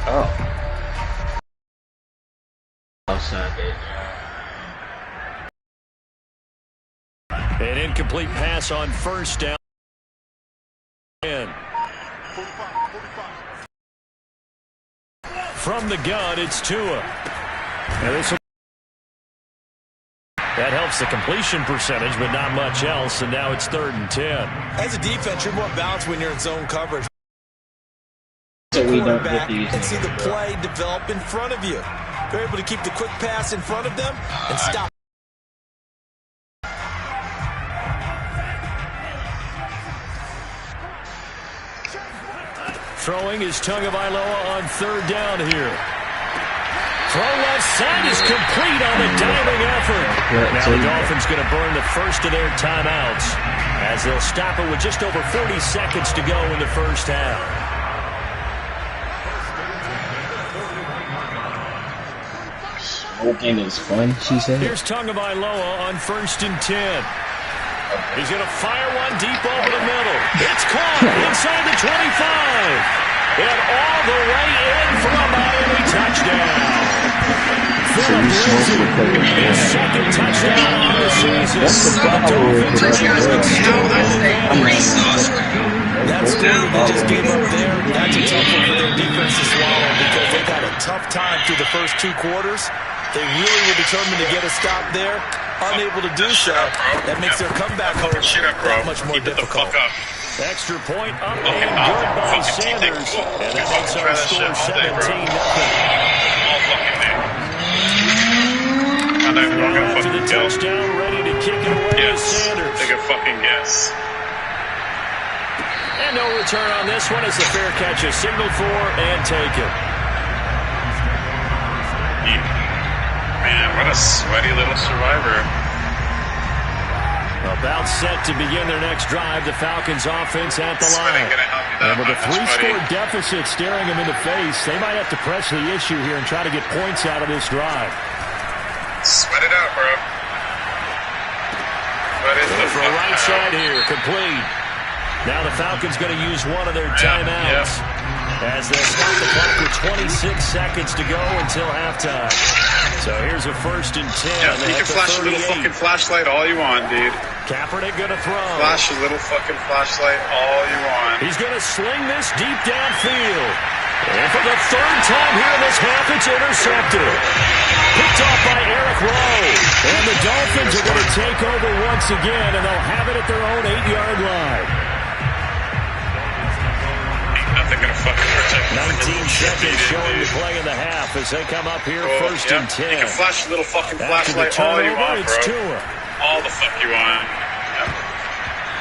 Oh. Outside. An incomplete pass on first down. From the gun, it's Tua. That helps the completion percentage, but not much else, and now it's 3rd and 10. As a defense, you're more balanced when you're in zone coverage. So we don't get to use and see the play develop in front of you. You're able to keep the quick pass in front of them and stop. Throwing is Tagovailoa on 3rd down here. Throw left side is complete on the diving effort. Now the Dolphins going to burn the first of their timeouts as they'll stop it with just over 40 seconds to go in the first half. Smoking is fun, she said. Here's Tagovailoa on 1st and 10. He's going to fire one deep over the middle. It's caught inside the 25. And all the way in for a Miami touchdown. Phillip Lindsay, his 2nd touchdown on the season. That score they just gave up there, that's a tough one for their defense to swallow because they've had a tough time through the first 2 quarters. They really were determined to get a stop there. Unable to do so. That makes their comeback that much more difficult. Extra point up and good by Sanders. And that makes our score 17-0. To the touchdown, ready to kick it away is Sanders. Take a fucking guess. And no return on this one as the fair catch is signaled for and taken. Man, what a sweaty little survivor. About set to begin their next drive, the Falcons offense at the line. And with a 3-score deficit staring them in the face, they might have to press the issue here and try to get points out of this drive. Sweat it out, bro. Sweat it the fuck right side here, complete. Now the Falcons going to use one of their timeouts as they stop the clock with 26 seconds to go until halftime. So here's a 1st and 10. Yeah, you can flash a little fucking flashlight all you want, dude. Kaepernick going to throw. Flash a little fucking flashlight all you want. He's going to sling this deep downfield. And for the 3rd time here in this half, it's intercepted. Picked off by Eric Rowe. And the Dolphins are going to take over once again, and they'll have it at their own 8-yard line. Nothing gonna fucking protect 19 seconds showing the play in the half as they come up here 1st and 10. You can flash a little fucking flashlight all you want, it's bro. Tua. All the fuck you want.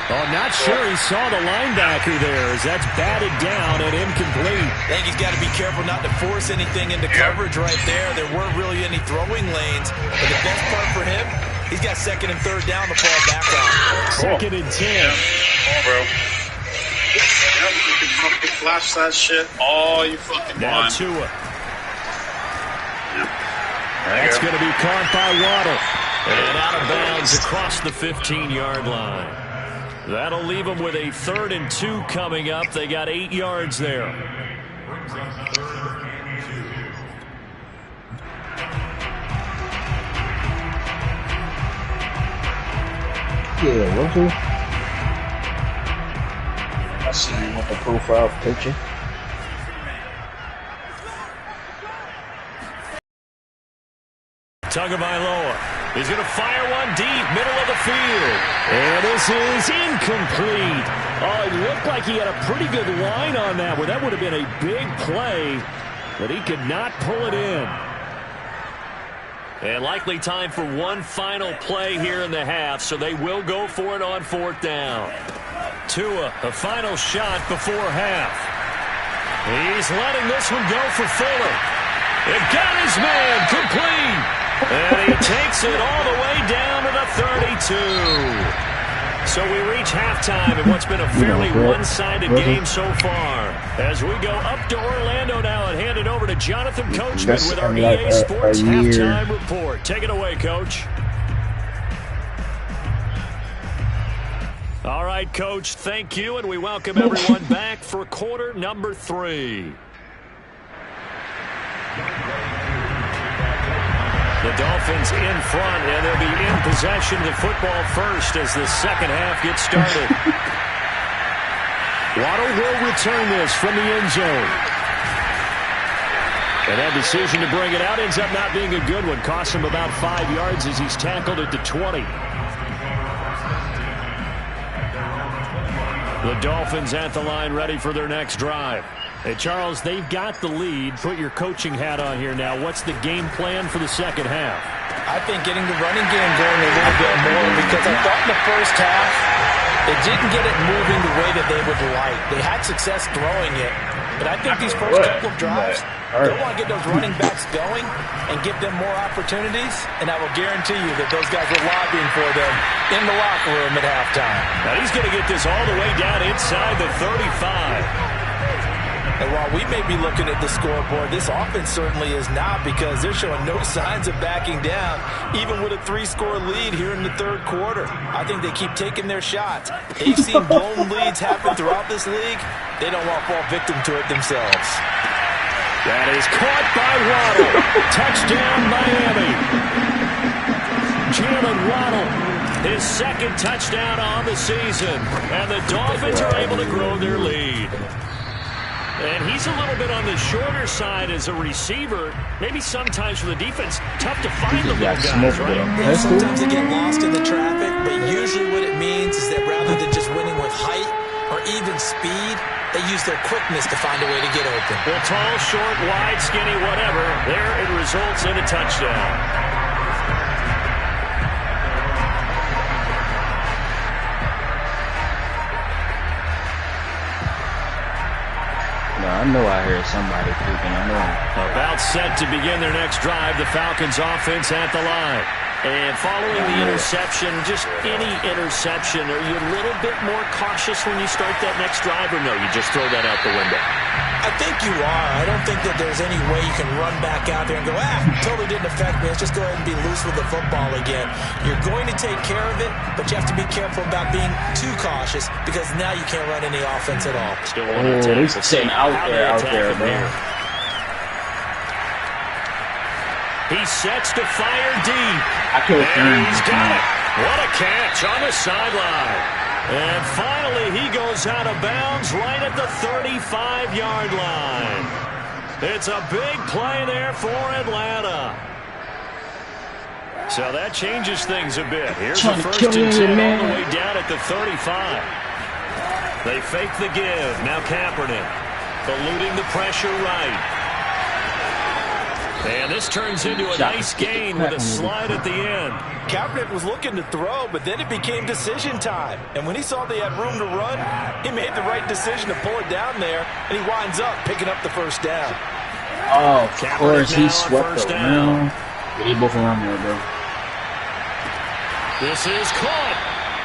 Oh, I'm not sure he saw the linebacker there as that's batted down and incomplete. I think he's got to be careful not to force anything into coverage right there. There weren't really any throwing lanes. But the best part for him, he's got 2nd and 3rd down to fall back on. 2nd and 10. Yeah. Come on, bro. Yep, you can fucking flash that shit all you fucking now want. Tua. Yep. That's going to be caught by Waddle. And out of bounds across the 15-yard line. That'll leave them with a 3rd and 2 coming up. They got 8 yards there. Yeah, what's it? I see you with the profile picture. Tagovailoa. He's going to fire one deep, middle of the field. And this is incomplete. Oh, it looked like he had a pretty good line on that one. That would have been a big play, but he could not pull it in. And likely time for one final play here in the half, so they will go for it on 4th down. Tua, a final shot before half. He's letting this one go for Fuller. It got his man complete. And he takes it all the way down to the 32. So we reach halftime in what's been a fairly one-sided game so far. As we go up to Orlando now and hand it over to Jonathan Coachman with our EA Sports halftime report. Take it away, Coach. All right, Coach, thank you, and we welcome everyone back for quarter number 3. The Dolphins in front, and they'll be in possession of the football first as the second half gets started. Waddle will return this from the end zone. And that decision to bring it out ends up not being a good one. Costs him about 5 yards as he's tackled at the 20. The Dolphins at the line ready for their next drive. Hey, Charles, they've got the lead. Put your coaching hat on here now. What's the game plan for the second half? I think getting the running game going a little bit more, because I thought in the first half they didn't get it moving the way that they would like. They had success throwing it, but I think these first couple of drives, they want to get those running backs going and give them more opportunities, and I will guarantee you that those guys were lobbying for them in the locker room at halftime. Now he's going to get this all the way down inside the 35. And while we may be looking at the scoreboard, this offense certainly is not, because they're showing no signs of backing down, even with a 3-score lead here in the third quarter. I think they keep taking their shots. They've seen blown leads happen throughout this league. They don't want to fall victim to it themselves. That is caught by Waddle. Touchdown, Miami. Jalen Waddle, his second touchdown on the season. And the Dolphins are able to grow their lead. And he's a little bit on the shorter side as a receiver. Maybe sometimes for the defense, tough to find the little guys, right? Yeah, sometimes they get lost in the traffic, but usually what it means is that rather than just winning with height or even speed, they use their quickness to find a way to get open. Well, tall, short, wide, skinny, whatever. There it results in a touchdown. I know I heard somebody pooping. I know. About set to begin their next drive, the Falcons offense at the line. And following the interception, just any interception, are you a little bit more cautious when you start that next drive, or no, you just throw that out the window? I think you are. I don't think that there's any way you can run back out there and go, totally didn't affect me. Let's just go ahead and be loose with the football again. You're going to take care of it, but you have to be careful about being too cautious, because now you can't run any offense at all. Still he's sitting out there, bro. He sets to fire deep. And he's got it. What a catch on the sideline. And finally, he goes out of bounds right at the 35-yard line. It's a big play there for Atlanta. So that changes things a bit. Here's the first and 10 all the way down at the 35. They fake the give. Now Kaepernick eluding the pressure right. And this turns into a nice gain with a slide at the end. Kaepernick was looking to throw, but then it became decision time. And when he saw they had room to run, he made the right decision to pull it down there, and he winds up picking up the first down. Oh, of course, he swept around. He both around there, bro. This is caught.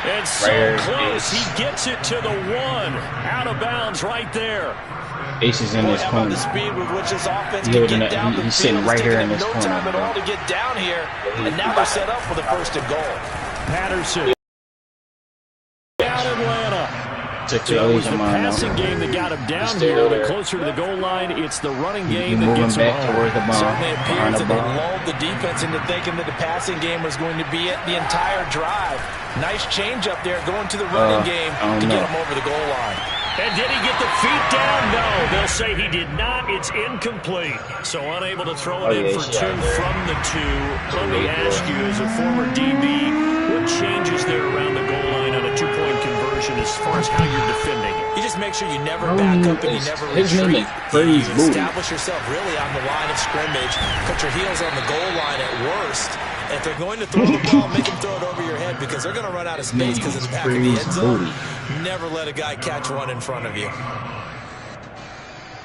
And so close, he gets it to the 1. Out of bounds right there. Ace is in his corner. The speed with which this offense can get down the he's sitting right here in this corner. No time at all to get down here, and now they're set up for the first and goal. Patterson. Down Atlanta. So it was the passing game that got him down here, but closer to the goal line, it's the running game that gets him home. Certainly appears that they lulled the defense into thinking that the passing game was going to be it the entire drive. Nice change up there going to the running game to get him over the goal line. And did he get the feet down? No, they'll say he did not. It's incomplete. So unable to throw it in for 2 from the 2. Let me ask you, as a former DB, what changes there around the goal line on a 2-point conversion as far as how you're defending it? You just make sure you never back up and you never retreat. You establish yourself really on the line of scrimmage. Put your heels on the goal line at worst. And if they're going to throw the ball, make them throw it over your head, because they're going to run out of space because of the back of the end zone. Never let a guy catch one in front of you.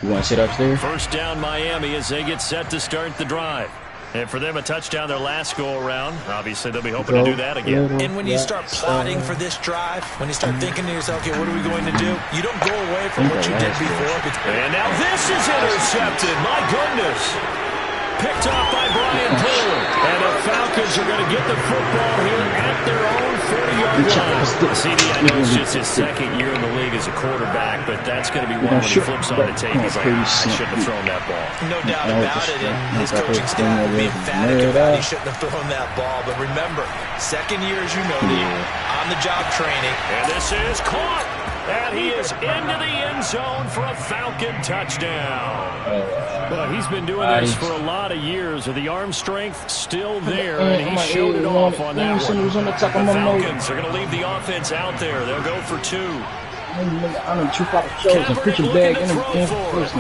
You want to sit upstairs? First down Miami as they get set to start the drive. And for them, a touchdown their last go-around. Obviously, they'll be hoping to do that again. And when you start plotting for this drive, when you start thinking to yourself, okay, what are we going to do? You don't go away from what you did before. And now this is intercepted. My goodness. picked off by Brian Poole. And the Falcons are going to get the football here at their own 40-yard line. CD, I know it's just his second year in the league as a quarterback, but that's going to be one when he flips on the tape. He's like, I shouldn't have thrown that ball. No doubt about it, and his coaching staff will be emphatic about he shouldn't have thrown that ball. But remember, second year, as you know, on-the-job training. And this is caught. And he is into the end zone for a Falcon touchdown. But he's been doing this for a lot of years. The arm strength still there, and he showed it off on that one. The Falcons are going to leave the offense out there. They'll go for 2. Kaepernick looking to throw for it.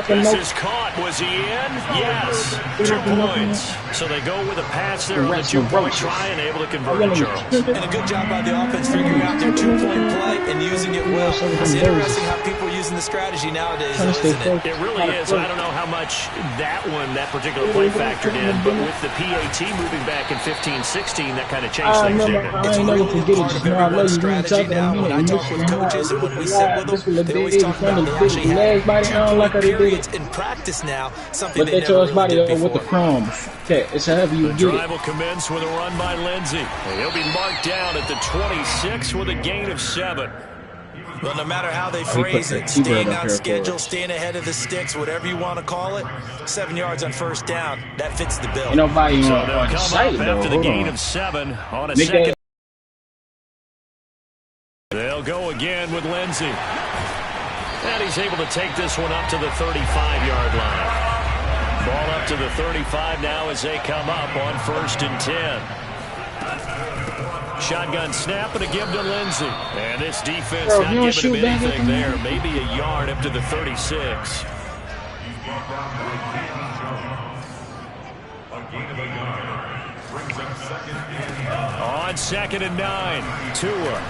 This is caught. Was he in? Yes. 2 points. So they go with a pass there on the 2-point try and able to convert it, Charles. And a good job by the offense figuring out their 2-point play and using it well. It's interesting how people are using the strategy nowadays, though, isn't it? It really is. I don't know how much that particular play factored in, but with the PAT moving back in 15-16, that kind of changed things there. It's really part of everyone's strategy now. When I talk with coaches and when we sit with them, they always talk about they actually have 2-point periods in practice now, something they never really did before. With the crumbs. Okay, it's however you the get drive will commence with a run by Lindsey. He'll be marked down at the 26 with a gain of 7. Well, no matter how they phrase it, staying on schedule, staying ahead of the sticks, whatever you want to call it, 7 yards on first down, that fits the bill. Nobody so they'll come up after the gain of 7 on a second. They'll go again with Lindsey. And he's able to take this one up to the 35-yard line. Ball up to the 35 now as they come up on 1st and 10. Shotgun snap and a give to Lindsey. And this defense not giving him anything there. Maybe a yard up to the 36. On 2nd and 9, Tua.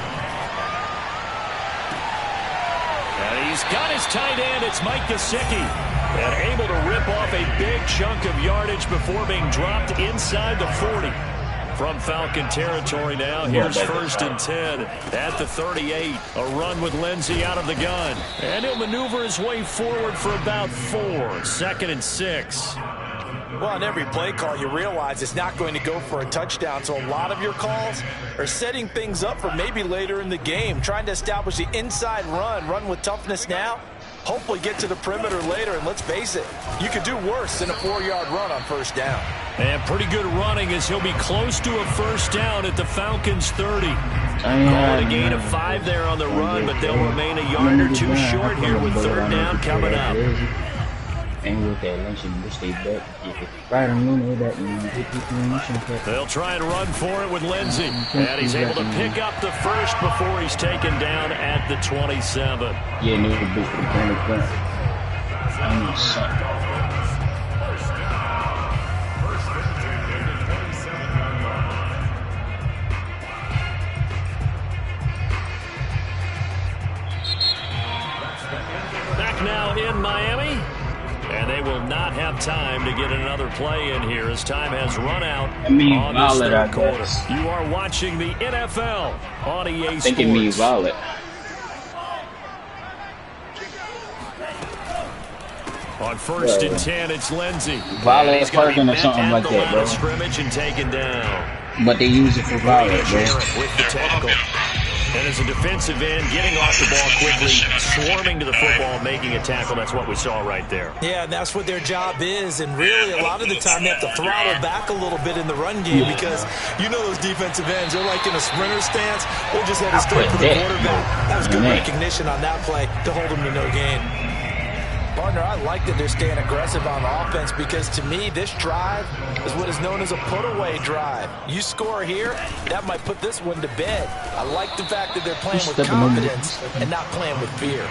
And he's got his tight end. It's Mike Gesicki. And able to rip off a big chunk of yardage before being dropped inside the 40. From Falcon territory now, here's 1st and 10 at the 38. A run with Lindsey out of the gun. And he'll maneuver his way forward for about 4. 2nd and 6. Well, on every play call, you realize it's not going to go for a touchdown. So a lot of your calls are setting things up for maybe later in the game, trying to establish the inside run with toughness now. Hopefully get to the perimeter later, and let's face it, you could do worse than a 4-yard run on 1st down. And pretty good running as he'll be close to a 1st down at the Falcons' 30. Call it a gain of 5 there on the run, but they'll remain a yard or 2 short here with 3rd down coming up. They'll try and run for it with Lindsey. And he's able to pick up the 1st before he's taken down at the 27. Back now in Miami. And they will not have time to get another play in here as time has run out on this 3rd quarter. You are watching the NFL on EA Sports. I think it means Violet. On 1st and 10, it's Lindsey. Violet Parkin or something like that, bro. Scrimmage and taken down. But they use it for Violet, bro. With the tackle. And as a defensive end, getting off the ball quickly, swarming to the football, making a tackle. That's what we saw right there. Yeah, and that's what their job is. And really, a lot of the time, they have to throttle back a little bit in the run game because you know those defensive ends, they're like in a sprinter stance. They're just headed straight for the quarterback. That was good recognition on that play to hold them to no gain. Partner, I like that they're staying aggressive on offense because, to me, this drive is what is known as a put-away drive. You score here, that might put this one to bed. I like the fact that they're playing with confidence and not playing with fear.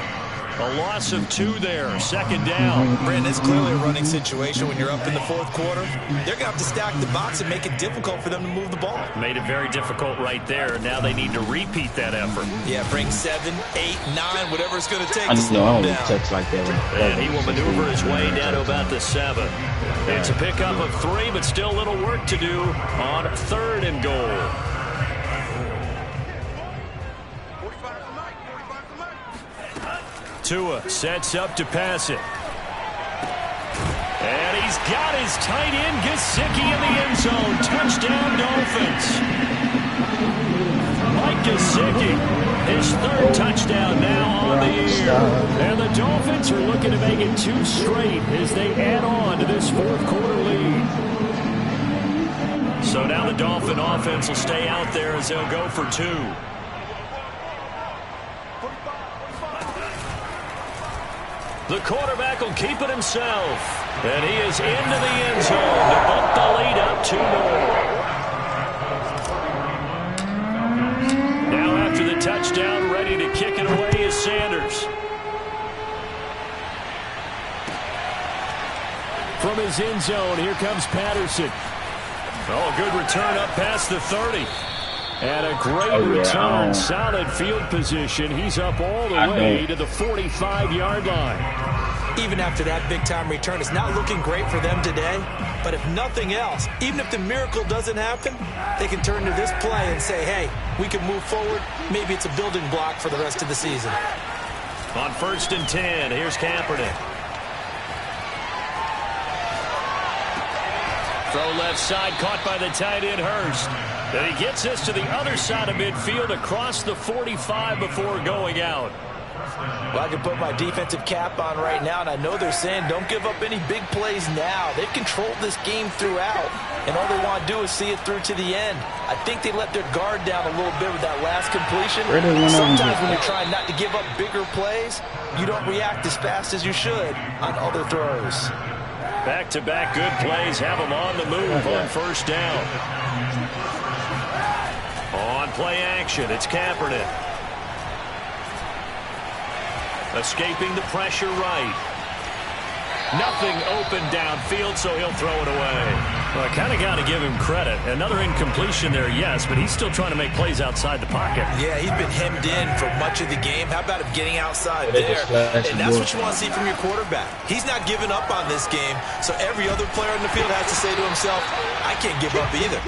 A loss of 2 there, 2nd down. Brandon, it's clearly a running situation when you're up in the 4th quarter. They're going to have to stack the box and make it difficult for them to move the ball. Made it very difficult right there. Now they need to repeat that effort. Yeah, bring 7, 8, 9, whatever it's going to take to slow them down. Like that. And he will maneuver his way down to about the 7. It's a pickup of 3, but still a little work to do on 3rd and goal. Tua sets up to pass it. And he's got his tight end Gesicki in the end zone. Touchdown, Dolphins. Mike Gesicki, his third touchdown now on the year. And the Dolphins are looking to make it 2 straight as they add on to this fourth quarter lead. So now the Dolphin offense will stay out there as they'll go for 2. The quarterback will keep it himself. And he is into the end zone to bump the lead up 2 more. Now after the touchdown, ready to kick it away is Sanders. From his end zone, here comes Patterson. Oh, good return up past the 30. And a great return, solid field position. He's up all the way to the 45-yard line. Even after that big-time return, it's not looking great for them today. But if nothing else, even if the miracle doesn't happen, they can turn to this play and say, hey, we can move forward. Maybe it's a building block for the rest of the season. On 1st and 10, here's Kaepernick. Throw left side, caught by the tight end Hurst. And he gets this to the other side of midfield across the 45 before going out. Well, I can put my defensive cap on right now, and I know they're saying don't give up any big plays now. They've controlled this game throughout, and all they want to do is see it through to the end. I think they let their guard down a little bit with that last completion. Sometimes when you're trying not to give up bigger plays, you don't react as fast as you should on other throws. Back-to-back good plays have them on the move on 1st down. On play action, it's Kaepernick. Escaping the pressure right. Nothing open downfield, so he'll throw it away. Well, I kind of got to give him credit. Another incompletion there, yes, but he's still trying to make plays outside the pocket. Yeah, he's been hemmed in for much of the game. How about him getting outside there? And that's what you want to see from your quarterback. He's not giving up on this game, so every other player in the field has to say to himself, I can't give up either.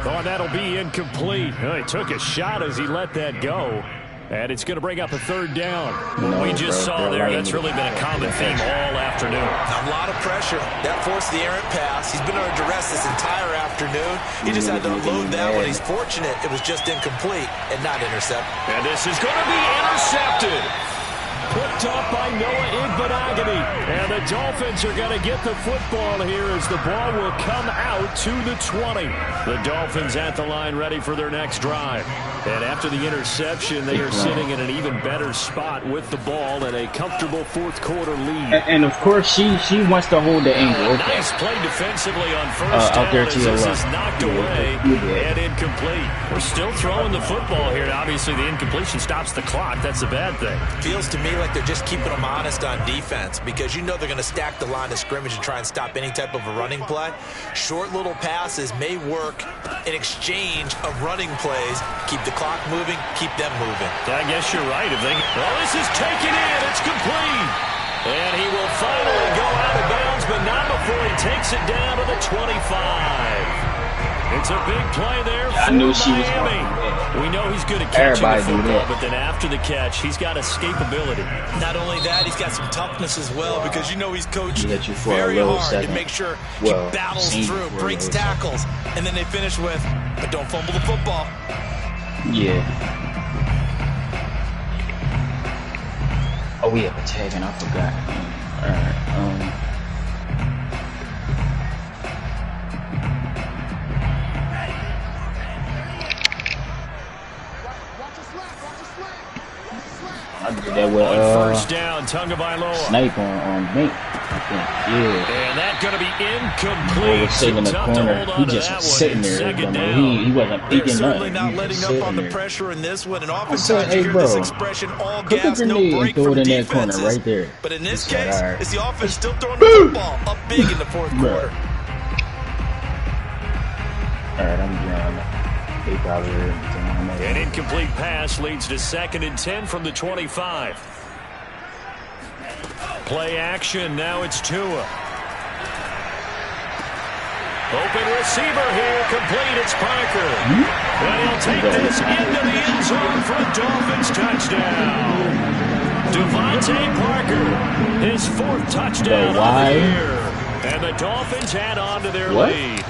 Oh, that'll be incomplete. He took a shot as he let that go. And it's going to bring up a 3rd down. What we just saw there, that's really been a common theme all afternoon. A lot of pressure. That forced the errant pass. He's been under duress this entire afternoon. He just had to unload that one. He's fortunate it was just incomplete and not intercepted. And this is going to be intercepted. Picked up by Noah Igbinoghene. And the Dolphins are going to get the football here as the ball will come out to the 20. The Dolphins at the line ready for their next drive. And after the interception, they are sitting in an even better spot with the ball and a comfortable 4th quarter lead. And of course, she wants to hold the angle. Okay. Nice play defensively on 1st down. Out there to this your is knocked away and incomplete. We're still throwing the football here. Obviously, the incompletion stops the clock. That's a bad thing. Feels to me like they're just keeping them honest on defense because you know they're going to stack the line of scrimmage and try and stop any type of a running play. Short little passes may work in exchange of running plays. Keep the clock moving, keep them moving. I guess you're right. Well, this is taken in. It's complete. And he will finally go out of bounds, but not before he takes it down to the 25. It's a big play there for Miami. We know he's good at catching the football, but then after the catch, he's got escapability. Not only that, he's got some toughness as well because you know he's coached very hard to make sure he battles through, breaks tackles, and then they finish with, but don't fumble the football. Yeah. Oh, we have a tag, and I forgot. All right. I did that with 1st down, Tagovailoa. Snipe on Mink, I think. Yeah. And that's going to be incomplete. He was sitting in the corner. He just was sitting there. He wasn't peeking certainly nothing. Not letting up on the pressure in this one. And oftentimes hey, you hear bro, this expression, all put gas, the no grenade break and throw from it in that corner defenses. right there. But in this He case, said, right. it's the offense still throwing the football up big in the 4th quarter. All right, I'm done. They probably An incomplete pass leads to 2nd and 10 from the 25. Play action, now it's Tua. Open receiver here, complete, it's Parker. And he'll take this into the end zone for a Dolphins touchdown. Devontae Parker, his 4th touchdown of the year. And the Dolphins add on to their lead.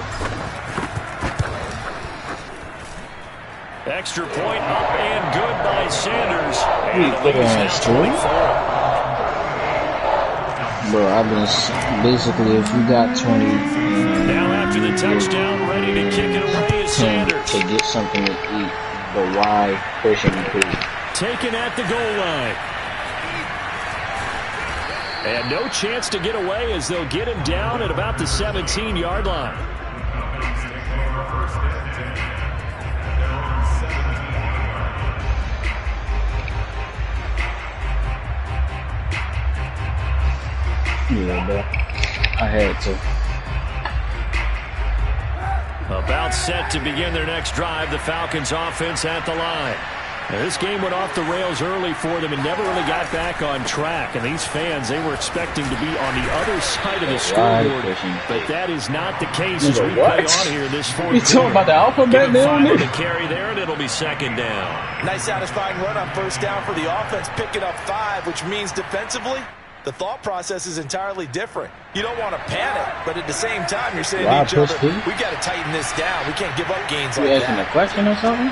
Extra point up and good by Sanders. And the lead is now 24. Bro, I've been basically, if you got 20, now after the touchdown, ready to kick it away is Sanders. To get something to eat, but why pushing the food? Taken at the goal line. And no chance to get away as they'll get him down at about the 17-yard line. Yeah, but I had to. About set to begin their next drive, the Falcons offense at the line. Now, this game went off the rails early for them and never really got back on track. And these fans, they were expecting to be on the other side of the scoreboard. But that is not the case as we play on here this fourth quarter. You talking about the alphabet down there? To carry there, and it'll be second down. Nice satisfying run on first down for the offense, picking up 5, which means defensively, the thought process is entirely different. You don't want to panic, but at the same time, you're saying to each other, we got to tighten this down. We can't give up gains like that. You asking a question or something?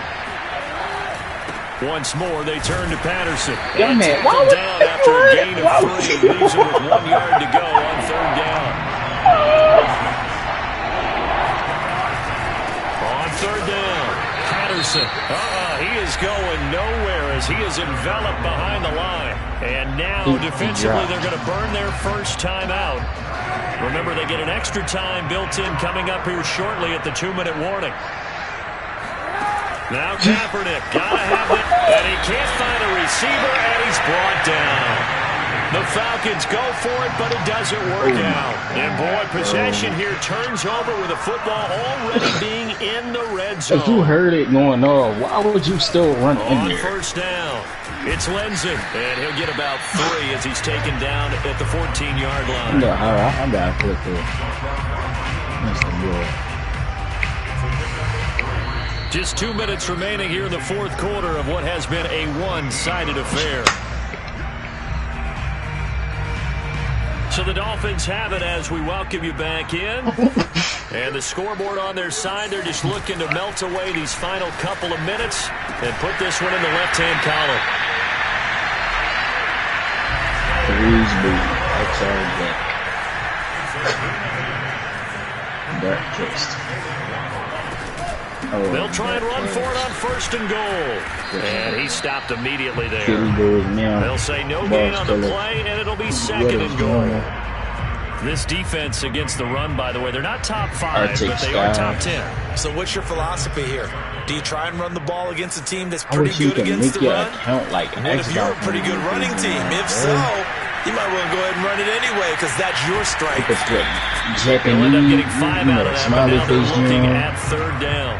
Once more, they turn to Patterson. Young man, why down after a gain of 3, leaves him with 1 yard to go on third down. On third down, Patterson. He is going nowhere as he is enveloped behind the line. And now, defensively, they're going to burn their first time out. Remember, they get an extra time built in coming up here shortly at the 2-minute warning. Now Kaepernick, gotta have it, and he can't find a receiver, and he's brought down. The Falcons go for it, but it doesn't work out. And boy, possession here turns over with the football already being in the red zone. If you heard it going on, why would you still run in there? On first down, it's Lenzen, and he'll get about 3 as he's taken down at the 14-yard line. No, I got to put it. That's the boy. Just 2 minutes remaining here in the fourth quarter of what has been a one-sided affair. So the Dolphins have it as we welcome you back in. And the scoreboard on their side, they're just looking to melt away these final couple of minutes and put this one in the left-hand column. Dark kissed. They'll try and run for it on first and goal. And he stopped immediately there. They'll say no gain on the play, and it'll be second and goal. This defense against the run, by the way, they're not top 5, but they are top 10. So what's your philosophy here? Do you try and run the ball against a team that's pretty good against the run? What if you're a pretty good running team? If so, you might want to go ahead and run it anyway because that's your strength. They'll end up getting 5 out of that, but now they're looking at third down.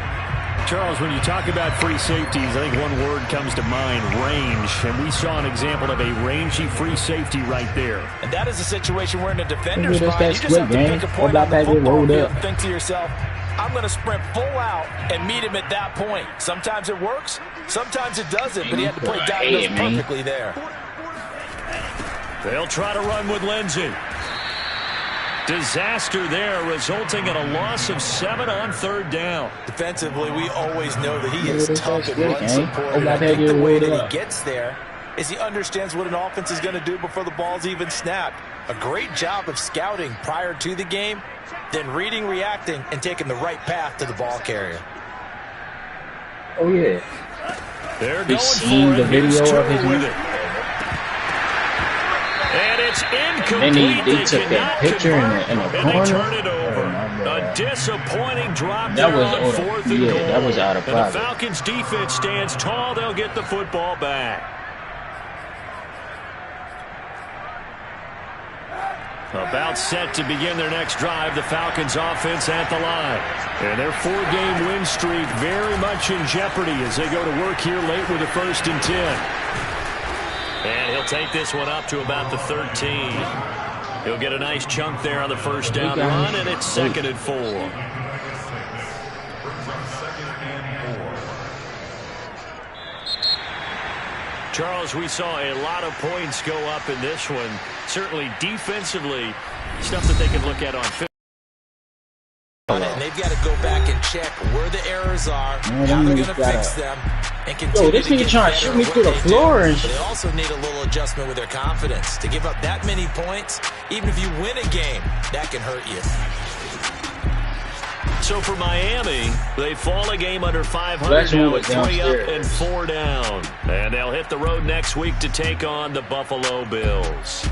Charles, when you talk about free safeties, I think one word comes to mind, range. And we saw an example of a rangy free safety right there. And that is a situation where in a defender's mind, you just have to pick a point on the football field and think to yourself, I'm going to sprint full out and meet him at that point. Sometimes it works, sometimes it doesn't, but he had to play diagonals perfectly there. They'll try to run with Lindsey. Disaster there, resulting in a loss of 7 on third down. Defensively, we always know that he is tough and run supported. I think the way that he gets there is he understands what an offense is going to do before the ball's even snapped. A great job of scouting prior to the game, then reading, reacting, and taking the right path to the ball carrier. Oh, yeah. They're going for it. Here's Turner with it. And it's incomplete. They took that picture in the corner. They turn it over. A disappointing drop there on fourth and goal. That was out of pocket. And the Falcons' defense stands tall. They'll get the football back. About set to begin their next drive, the Falcons offense at the line. And their 4-game win streak very much in jeopardy as they go to work here late with a 1st and 10. And he'll take this one up to about the 13. He'll get a nice chunk there on the first down run, and it's 2nd and 4. Charles, we saw a lot of points go up in this one. Certainly defensively, stuff that they can look at on film. And they've got to go back and check where the errors are, how they're going to fix them, and continue this nigga trying to shoot me through the floor and shit. They also need a little adjustment with their confidence. To give up that many points, even if you win a game, that can hurt you. So for Miami, they fall a game under 500 now with 3 up and 4 down. And they'll hit the road next week to take on the Buffalo Bills.